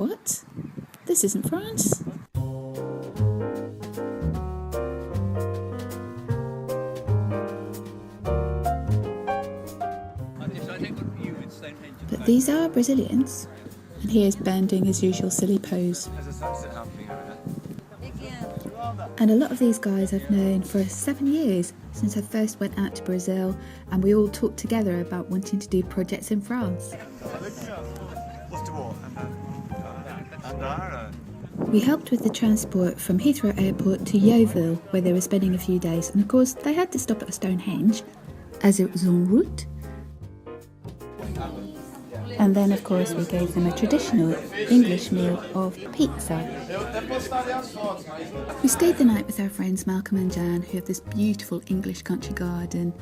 What? This isn't France? But these are Brazilians. And here's Ben doing his usual silly pose. And a lot of these guys I've known for 7 years, since I first went out to Brazil, and we all talked together about wanting to do projects in France. We helped with the transport from Heathrow Airport to Yeovil, where they were spending a few days, and of course they had to stop at Stonehenge, as it was en route. And then of course we gave them a traditional English meal of pizza. We stayed the night with our friends Malcolm and Jan, who have this beautiful English country garden.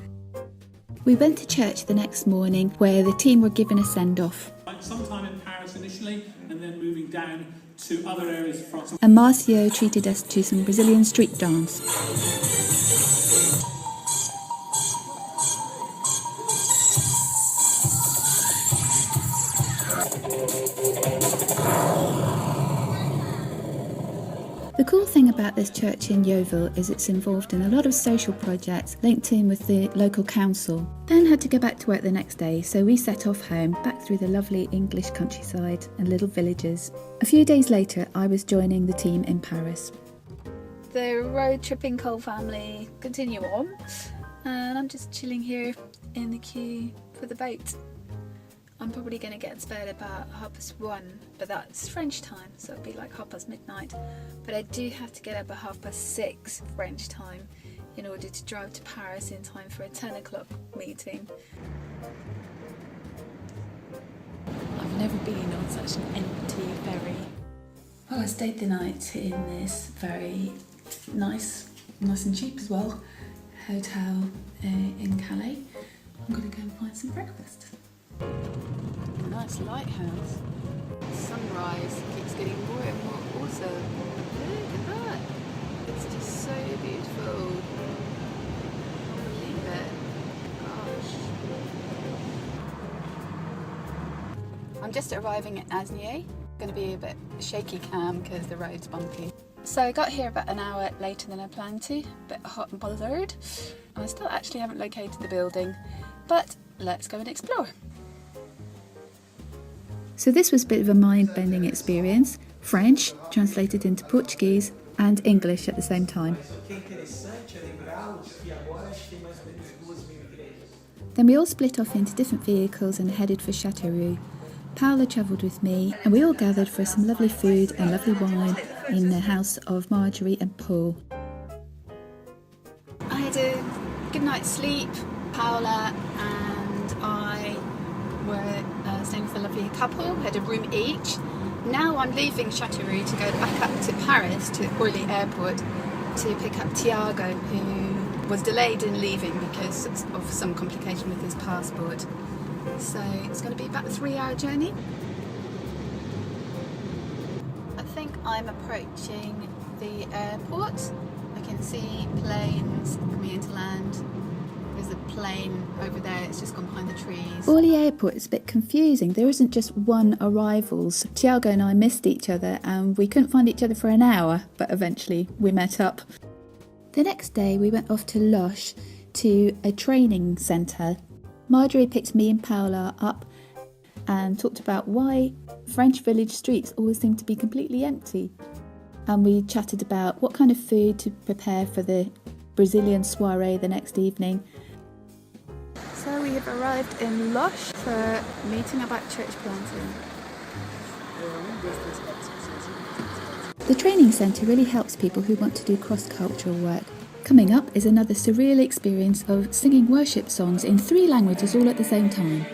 We went to church the next morning, where the team were given a send-off. Sometime in Paris initially, and then moving down to other areas of France. And Marcio treated us to some Brazilian street dance. The cool thing about this church in Yeovil is it's involved in a lot of social projects linked in with the local council. Ben had to go back to work the next day, so we set off home, back through the lovely English countryside and little villages. A few days later, I was joining the team in Paris. The road tripping Cole family continue on, and I'm just chilling here in the queue for the boat. I'm probably going to get to bed about 1:30, but that's French time, so it'll be like midnight. But I do have to get up at 6:30 French time in order to drive to Paris in time for a 10 o'clock meeting. I've never been on such an empty ferry. Well, I stayed the night in this very nice and cheap as well, hotel in Calais. I'm going to go and find some breakfast. Nice lighthouse. Sunrise keeps getting more and more awesome. Look at that. It's just so beautiful. I can't believe it. Gosh. I'm just arriving at Asnières. Going to be a bit shaky cam because the road's bumpy. So I got here about an hour later than I planned to. A bit hot and bothered. And I still actually haven't located the building. But let's go and explore. So this was a bit of a mind-bending experience. French translated into Portuguese and English at the same time. Then we all split off into different vehicles and headed for Châteauroux. Paola travelled with me, and we all gathered for some lovely food and lovely wine in the house of Marjorie and Paul. I had a good night's sleep. Paola and I were staying with a lovely couple, had a room each. Now I'm leaving Châteauroux to go back up to Paris, to Orly Airport, to pick up Tiago, who was delayed in leaving because of some complication with his passport. So it's going to be about a 3-hour journey. I think I'm approaching the airport. I can see planes coming into land. There's a plane over there, it's just gone behind the trees. Orly Airport is a bit confusing. There isn't just one arrivals. Tiago and I missed each other and we couldn't find each other for an hour, but eventually we met up. The next day we went off to Loches, to a training centre. Marjorie picked me and Paola up and talked about why French village streets always seem to be completely empty. And we chatted about what kind of food to prepare for the Brazilian soiree the next evening. So we have arrived in Lush for a meeting about church planting. The training centre really helps people who want to do cross-cultural work. Coming up is another surreal experience of singing worship songs in 3 languages all at the same time.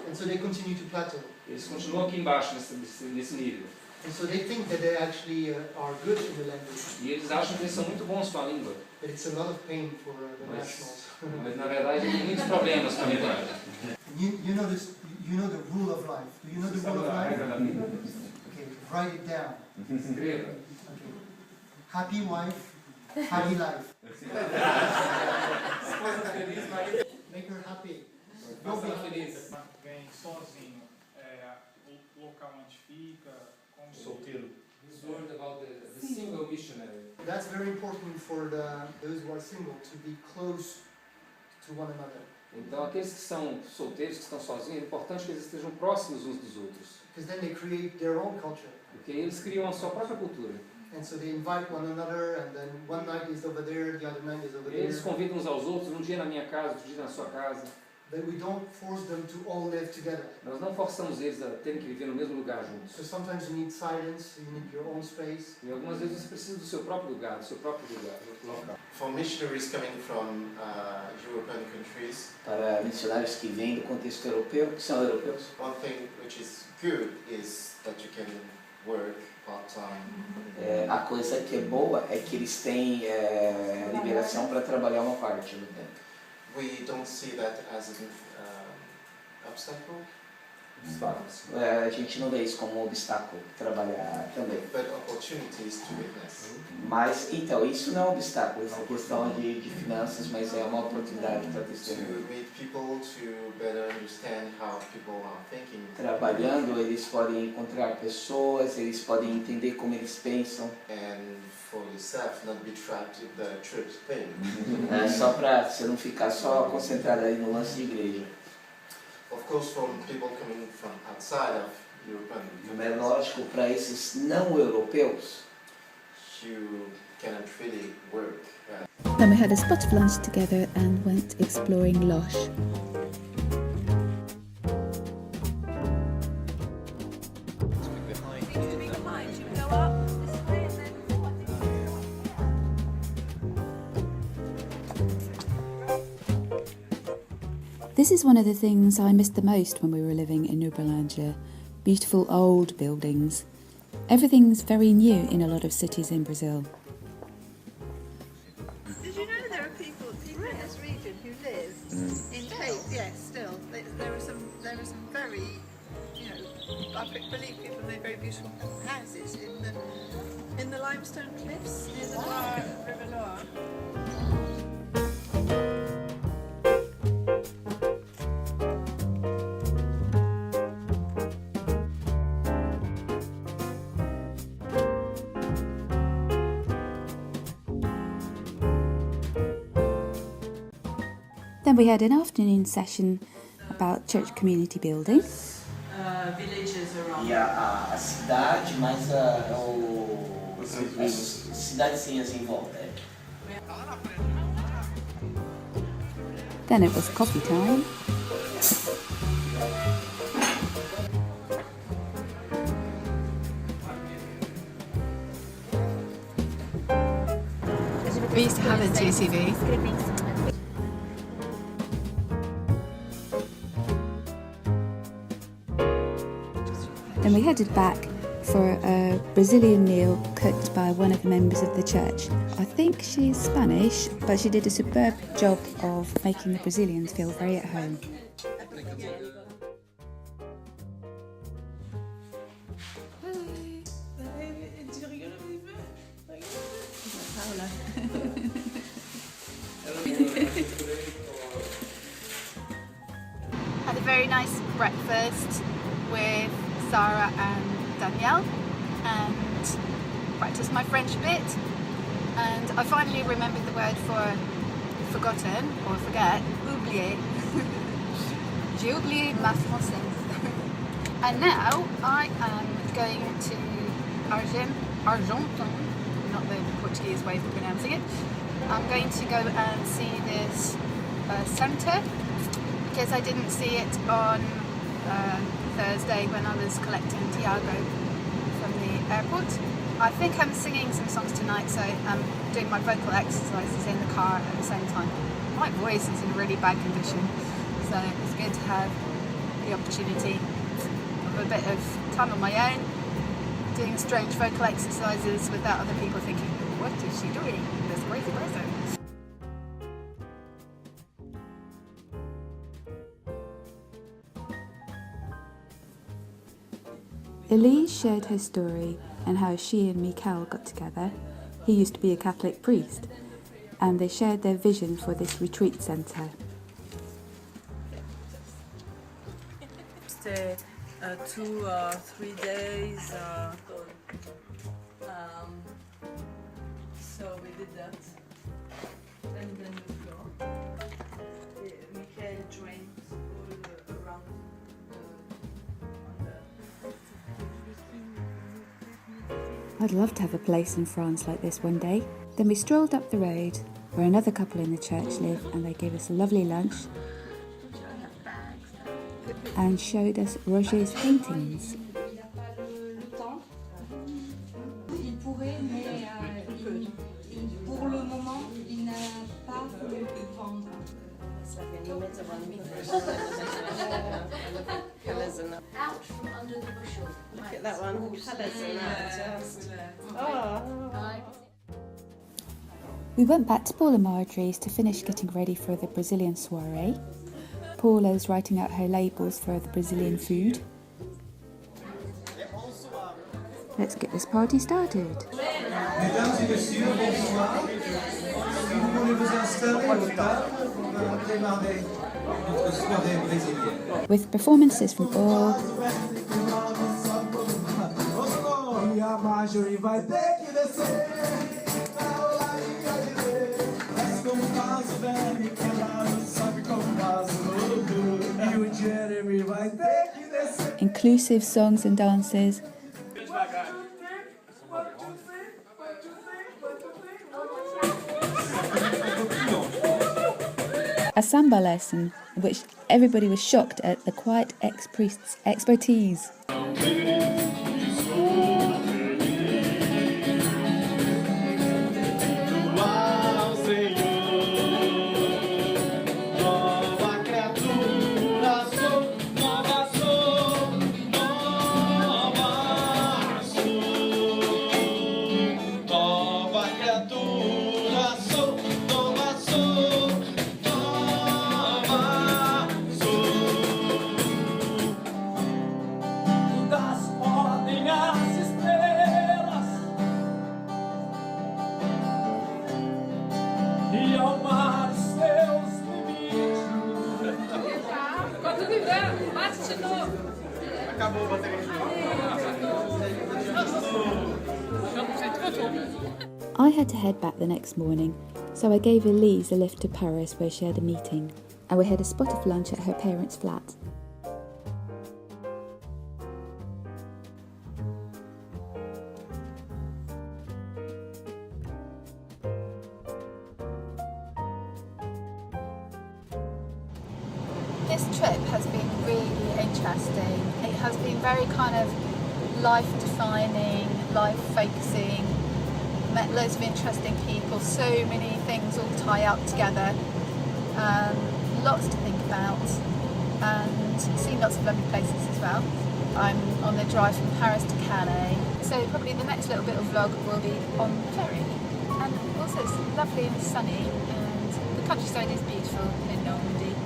And so they continue to plateau. Eles continuam aqui embaixo, nesse nível. And so they think that they actually are good in the language. E eles acham que eles são muito bons com a língua. But it's a lot of pain for the nationals. Mas na verdade tem muitos problemas com a linguagem. You know this. You know the rule of life. Do you know the rule of life? Okay, write it down. Escreva. Okay. Happy wife, happy life. Make her happy. Faça ela feliz. Vem sozinho, o local onde fica, como Solteiro. He's worried about the single missionary. That's very important for those who are single to be close to one another. Então aqueles que são solteiros, que estão sozinhos, é importante que eles estejam próximos uns dos outros. Because then they create their own culture. Porque eles criam a sua própria cultura. And so they invite one another, and then one night is over there, the other night is over there. Eles convidam uns aos outros, um dia na minha casa, outro dia na sua casa. But we don't force them to all live together. Nós não forçamos eles a terem que viver no mesmo lugar juntos. So sometimes you need silence, you need your own space. E algumas vezes você precisa do seu próprio lugar, do seu próprio local. For missionaries coming from European countries, Para missionários que vêm do contexto europeu, que são europeus, one thing which is good is that you can work part-time. a coisa que é boa é que eles têm liberação para trabalhar uma parte do tempo. We don't see that as an obstacle, A gente não vê isso como um obstáculo trabalhar também. but opportunities to witness. Mas, então, isso não é um obstáculo, essa questão de finanças, mas é uma oportunidade para To testemunhar. meet people, to better understand how people are thinking, Trabalhando, eles podem encontrar pessoas, eles podem entender como eles pensam. and for yourself not be trapped in the church thing. Só para você não ficar só concentrado aí no lance de igreja. Of course, from people coming from outside of European É countries, lógico, para esses não europeus, you cannot really work. Then we had a spot of lunch together and went exploring Loches. This is one of the things I missed the most when we were living in Uberlândia. Beautiful old buildings. Everything's very new in a lot of cities in Brazil. Did you know there are people in this region who live in caves? Yes, still. There are some very, I believe people live very beautiful houses in the limestone cliffs near the River Loire. Then we had an afternoon session about church community building. Villages around. e a cidade, mais as cidadezinhas em volta. Then it was coffee time. We used to have a GCV. Then we headed back for a Brazilian meal cooked by one of the members of the church. I think she's Spanish, but she did a superb job of making the Brazilians feel very at home. Had a very nice breakfast with Sarah and Danielle and practiced my French a bit, and I finally remembered the word for forgotten or forget, oublier. J'ai oublié ma française. And now I am going to Argenton, not the Portuguese way of pronouncing it. I'm going to go and see this centre because I didn't see it on Thursday when I was collecting Tiago from the airport. I think I'm singing some songs tonight, so I'm doing my vocal exercises in the car at the same time. My voice is in really bad condition, so it's good to have the opportunity of a bit of time on my own, doing strange vocal exercises without other people thinking, what is she doing, this crazy person? Elise shared her story and how she and Mikael got together. He used to be a Catholic priest, and they shared their vision for this retreat centre. Stay 2 or 3 days. So we did that. And then the floor. Mikael drinks all around I'd love to have a place in France like this one day. Then we strolled up the road where another couple in the church live, and they gave us a lovely lunch and showed us Roger's paintings. Out from under the bushel. Look at that one. Colours in that. Just. Oh. We went back to Paul and Marjorie's to finish getting ready for the Brazilian soiree. Paula was writing out her labels for the Brazilian food. Let's get this party started. Mesdames et messieurs, bonsoir. Si vous voulez vous installer au table, on va démarrer notre soirée brésilienne. With performances from all. E a Marjorie vai ter que descer. Mas como faz o velho que ela não sabe como faz o novo. E o Jeremy vai ter que descer. Inclusive songs and dances. A samba lesson in which everybody was shocked at the quiet ex-priest's expertise. I had to head back the next morning, so I gave Elise a lift to Paris where she had a meeting, and we had a spot of lunch at her parents' flat. This trip has been really interesting. It has been very kind of life-defining, life-focusing. Met loads of interesting people, so many things all tie up together. Lots to think about, and seen lots of lovely places as well. I'm on the drive from Paris to Calais, so probably the next little bit of vlog will be on the ferry. And also it's lovely and sunny, and the countryside is beautiful in Normandy.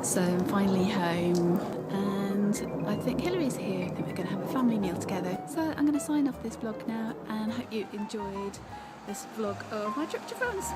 So I'm finally home, and I think Hillary's here. I think we're going to have a family meal together. So I'm going to sign off this vlog now, and hope you enjoyed this vlog of my trip to France.